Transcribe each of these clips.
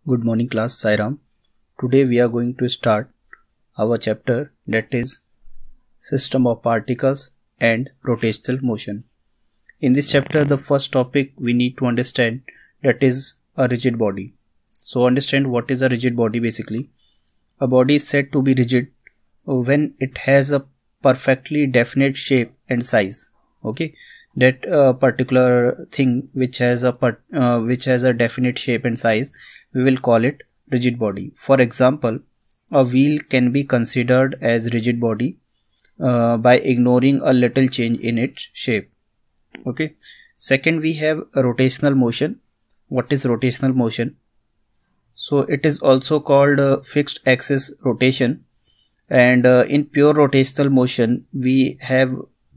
Good morning class, Sairam. Today we are going to start our chapter that is System of Particles and Rotational Motion. In this chapter the first topic we need to understand that is a rigid body. So understand what is a rigid body basically. A body is said to be rigid when it has a perfectly definite shape and size. Okay, that particular thing which has a definite shape and size, we will call it rigid body. For example, a wheel can be considered as rigid body by ignoring a little change in its shape. Okay. Second, we have a rotational motion. What is rotational motion? So it is also called fixed axis rotation, and in pure rotational motion we have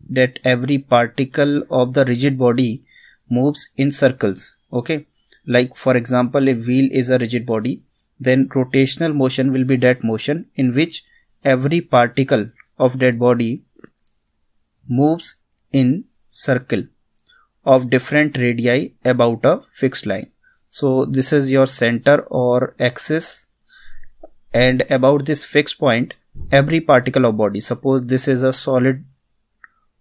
that every particle of the rigid body moves in circles. Okay, like for example, if wheel is a rigid body, then rotational motion will be that motion in which every particle of that body moves in circle of different radii about a fixed line. So this is your center or axis, and about this fixed point every particle of body, suppose this is a solid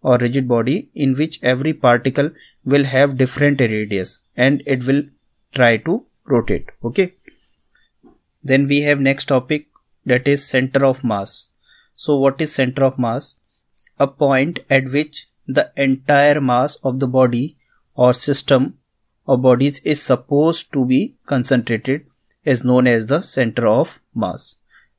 or rigid body in which every particle will have different radius and it will try to rotate. Okay, then we have next topic, that is center of mass. So what is center of mass? A point at which the entire mass of the body or system of bodies is supposed to be concentrated is known as the center of mass.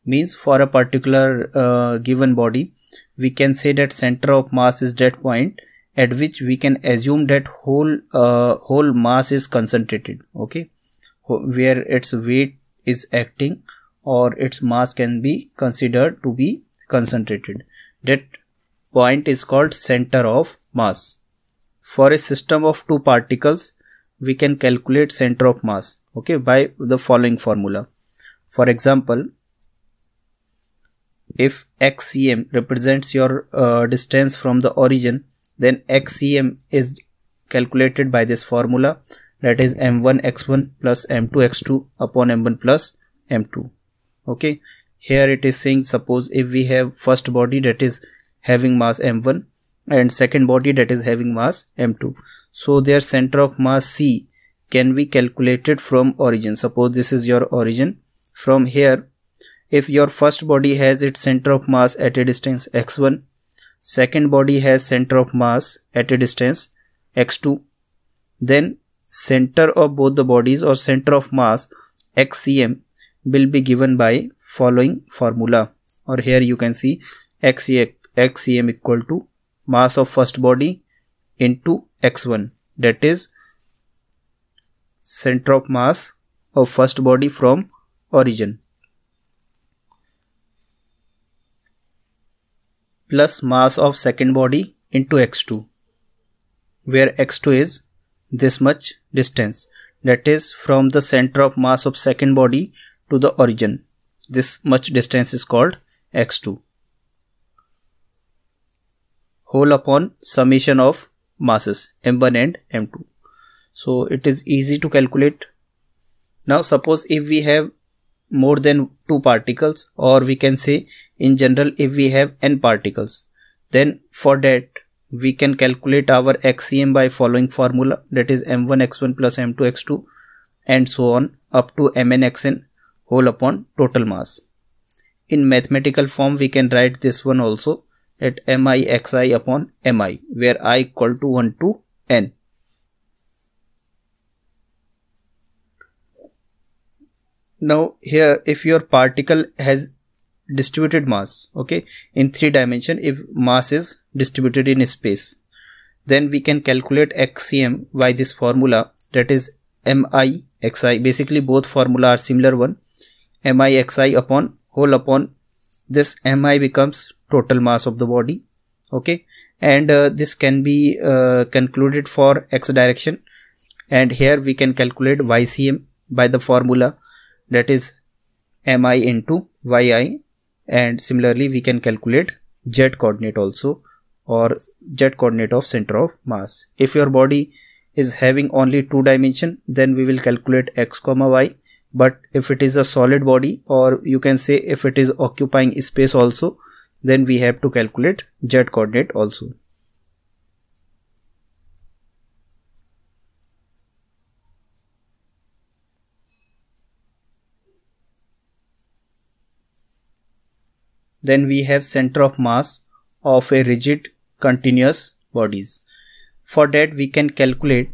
Means for a particular given body, we can say that center of mass is that point at which we can assume that whole mass is concentrated. Okay, where its weight is acting or its mass can be considered to be concentrated. That point is called center of mass. For a system of two particles, we can calculate center of mass, okay, by the following formula. For example, if xcm represents your distance from the origin, then xcm is calculated by this formula, that is m1 x1 plus m2 x2 upon m1 plus m2. Okay, here it is saying, suppose if we have first body that is having mass m1 and second body that is having mass m2, so their center of mass c can be calculated from origin. Suppose this is your origin. From here, if your first body has its center of mass at a distance x1, second body has center of mass at a distance x2, then center of both the bodies or center of mass xcm will be given by following formula, or here you can see xcm equal to mass of first body into x1, that is center of mass of first body from origin, plus mass of second body into x2, where x2 is this much distance, that is from the center of mass of second body to the origin. This much distance is called x2, whole upon summation of masses m1 and m2. So it is easy to calculate. Now suppose if we have more than two particles, or we can say in general if we have n particles, then for that we can calculate our xcm by following formula, that is m1 x1 plus m2 x2 and so on up to mn xn whole upon total mass. In mathematical form we can write this one also, at mi xi upon mi, where I equal to 1 to n. Now here, if your particle has distributed mass, okay, in 3 dimension, if mass is distributed in space, then we can calculate xcm by this formula, that is mi xi. Basically both formula are similar one, mi xi upon whole upon this mi becomes total mass of the body. Okay, and this can be concluded for x direction, and here we can calculate ycm by the formula, that is mi into yi, and similarly we can calculate z coordinate also, or z coordinate of center of mass. If your body is having only 2 dimension, then we will calculate x comma y but if it is a solid body, or you can say if it is occupying space also, then we have to calculate z coordinate also. Then we have center of mass of a rigid continuous bodies. For that we can calculate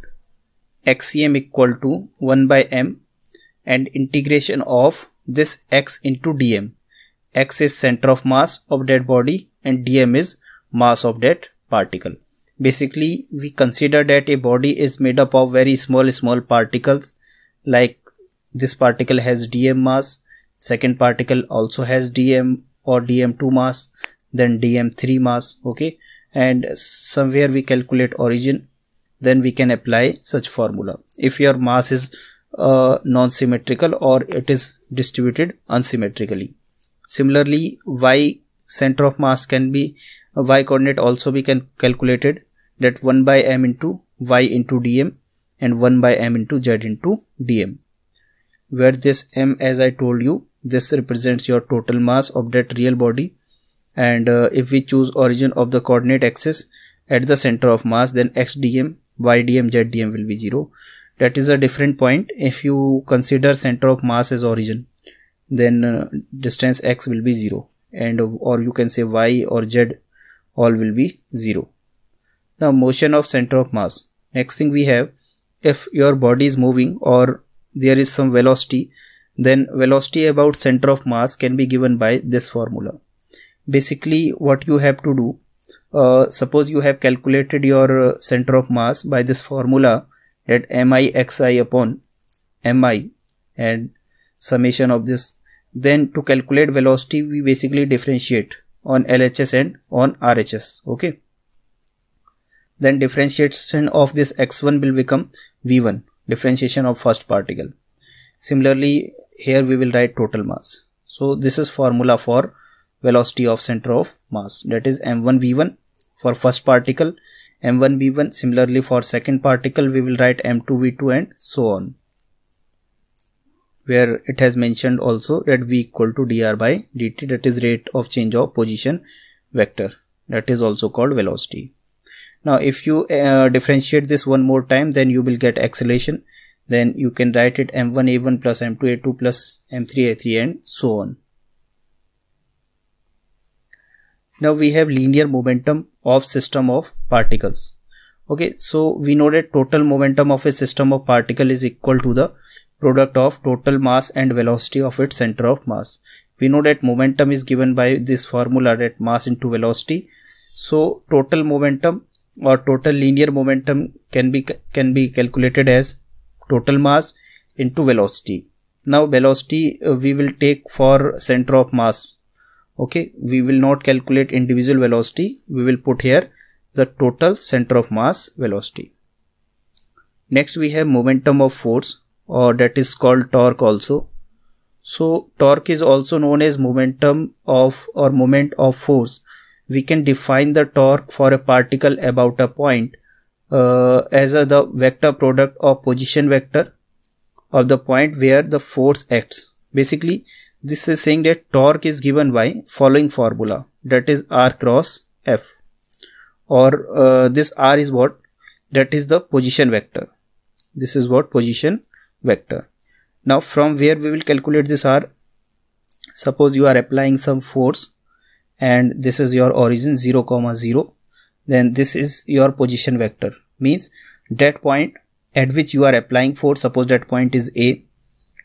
xcm equal to 1 by m and integration of this x into dm. X is center of mass of that body and dm is mass of that particle. Basically we consider that a body is made up of very small particles, like this particle has dm mass, second particle also has dm or dm2 mass, then dm3 mass, okay, and somewhere we calculate origin, then we can apply such formula if your mass is non-symmetrical or it is distributed unsymmetrically. Similarly, y center of mass can be y coordinate also be calculated, that 1 by m into y into dm and 1 by m into z into dm, where this m, as I told you, this represents your total mass of that real body, and if we choose origin of the coordinate axis at the center of mass, then x dm, y dm, z dm will be 0. That is a different point. If you consider center of mass as origin, then distance x will be 0, and or you can say y or z all will be 0. Now motion of center of mass. Next thing we have, if your body is moving or there is some velocity, then velocity about center of mass can be given by this formula. Basically what you have to do, suppose you have calculated your center of mass by this formula, that mi xi upon mi and summation of this, then to calculate velocity we basically differentiate on LHS and on RHS, okay. Then differentiation of this x1 will become v1, differentiation of first particle. Similarly here we will write total mass. So this is formula for velocity of center of mass, that is m1 v1 for first particle, m1 v1. Similarly for second particle we will write m2 v2 and so on, where it has mentioned also that v equal to dr by dt, that is rate of change of position vector, that is also called velocity. Now if you differentiate this one more time, then you will get acceleration. Then you can write it m1 a1 plus m2 a2 plus m3 a3 and so on. Now we have linear momentum of system of particles. Okay, so we know that total momentum of a system of particle is equal to the product of total mass and velocity of its center of mass. We know that momentum is given by this formula, that mass into velocity. So total momentum or total linear momentum can be calculated as total mass into velocity. Now velocity we will take for center of mass, okay. We will not calculate individual velocity, we will put here the total center of mass velocity. Next we have momentum of force, or that is called torque also. So torque is also known as momentum of or moment of force. We can define the torque for a particle about a point as the vector product of position vector of the point where the force acts. Basically this is saying that torque is given by following formula, that is r cross f, or this r is what, that is the position vector. This is what position vector. Now from where we will calculate this r, suppose you are applying some force and this is your origin 0, 0, then this is your position vector, means that point at which you are applying force. Suppose that point is A,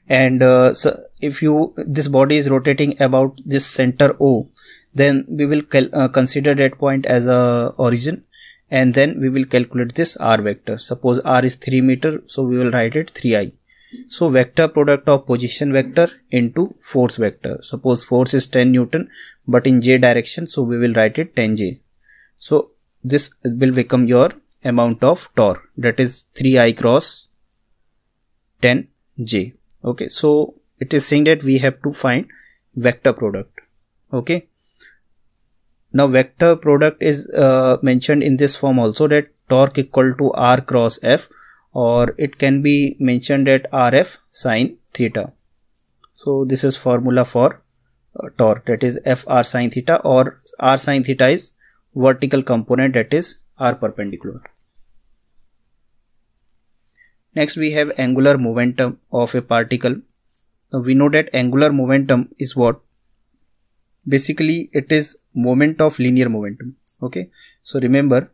and so if this body is rotating about this center O, then we will consider that point as a origin, and then we will calculate this r vector. Suppose r is 3 meter, so we will write it 3i. So vector product of position vector into force vector. Suppose force is 10 Newton but in j direction, so we will write it 10j. So this will become your amount of torque, that is 3i cross 10j. Okay, so it is saying that we have to find vector product. Okay, now vector product is mentioned in this form also, that torque equal to r cross f, or it can be mentioned at rf sine theta. So this is formula for torque, that is F r sin theta, or r sin theta is vertical component, that is r perpendicular. Next we have angular momentum of a particle. Now we know that angular momentum is what? Basically it is moment of linear momentum. Okay, so remember,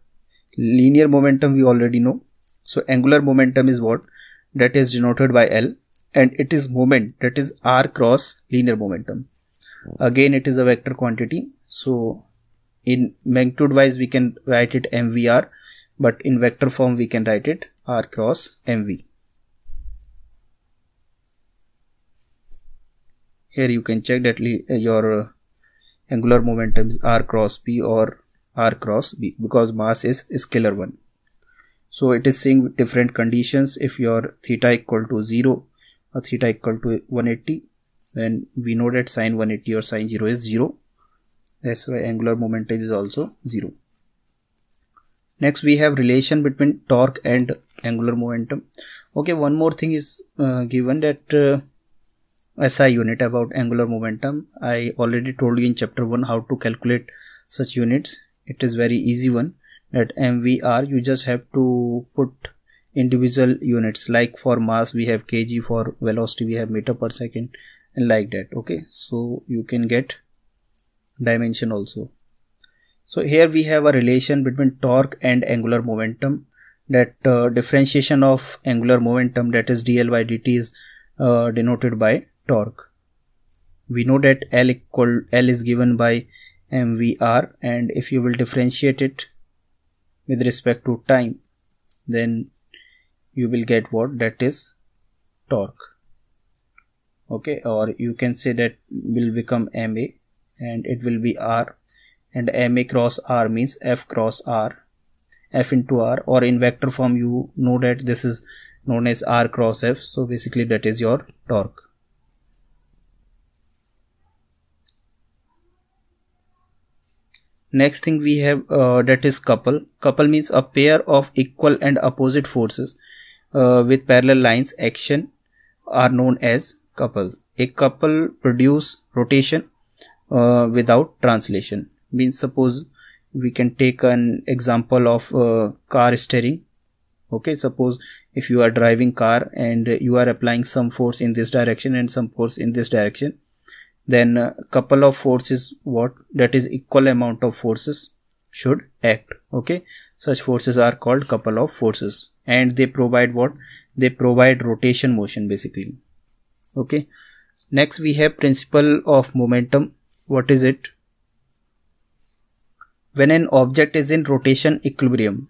linear momentum we already know. So angular momentum is what? That is denoted by L, and it is moment, that is r cross linear momentum. Again it is a vector quantity, so in magnitude wise we can write it mvr, but in vector form we can write it r cross mv. Here you can check that your angular momentum is r cross p or r cross b, because mass is scalar one. So it is saying different conditions. If your theta equal to 0 or theta equal to 180, then we know that sine 180 or sine 0 is 0. That's why angular momentum is also 0. Next we have relation between torque and angular momentum. Okay, one more thing is given, that SI unit about angular momentum. I already told you in chapter 1 how to calculate such units. It is very easy one, that MVR, you just have to put individual units, like for mass we have kg, for velocity we have meter per second, and like that. Okay, so you can get dimension also. So here we have a relation between torque and angular momentum, that differentiation of angular momentum, that is dl by dt, is denoted by torque. We know that L is given by mvr, and if you will differentiate it with respect to time, then you will get what? That is torque. Okay, or you can say that will become ma, and it will be r, and ma cross r means f cross r, f into r, or in vector form you know that this is known as r cross f. So basically that is your torque. Next thing we have that is couple. Couple means a pair of equal and opposite forces with parallel lines action are known as couples. A couple produce rotation without translation. Means suppose we can take an example of car steering. Okay, suppose if you are driving car and you are applying some force in this direction and some force in this direction, then couple of forces, what? That is equal amount of forces should act. Okay, such forces are called couple of forces, and they provide what? They provide rotation motion basically. Okay, next we have principle of momentum. What is it? When an object is in rotation equilibrium,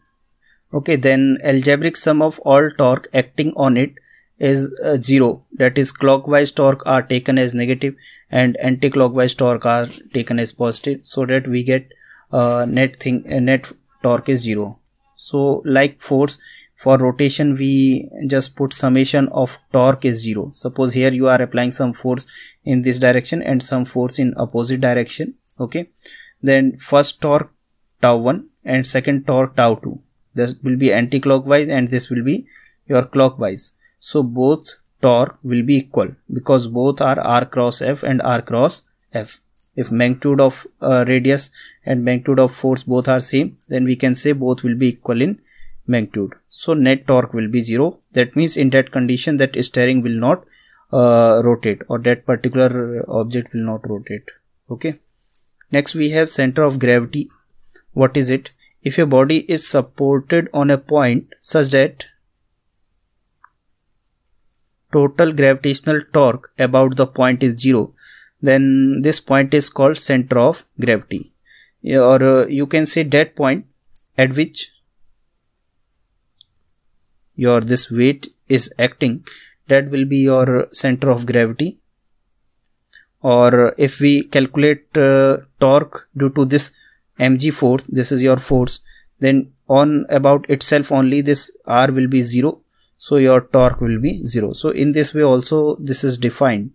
okay, then algebraic sum of all torque acting on it is 0. That is clockwise torque are taken as negative and anti-clockwise torque are taken as positive, so that we get net torque is 0. So like force, for rotation we just put summation of torque is 0. Suppose here you are applying some force in this direction and some force in opposite direction. Okay, then first torque tau 1 and second torque tau 2. This will be anti-clockwise and this will be your clockwise. So both torque will be equal because both are r cross f and r cross f. If magnitude of radius and magnitude of force both are same, then we can say both will be equal in magnitude. So net torque will be 0. That means in that condition that steering will not rotate, or that particular object will not rotate. Okay, next we have center of gravity. What is it? If a body is supported on a point such that total gravitational torque about the point is 0, then this point is called center of gravity, or you can say that point at which your this weight is acting, that will be your center of gravity. Or if we calculate torque due to this mg force, this is your force, then on about itself only this r will be 0, so your torque will be 0. So in this way also this is defined.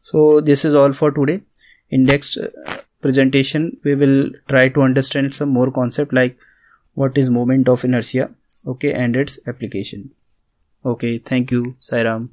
So this is all for today. In next presentation we will try to understand some more concept like what is moment of inertia, okay, and its application. Okay, thank you, Sairam.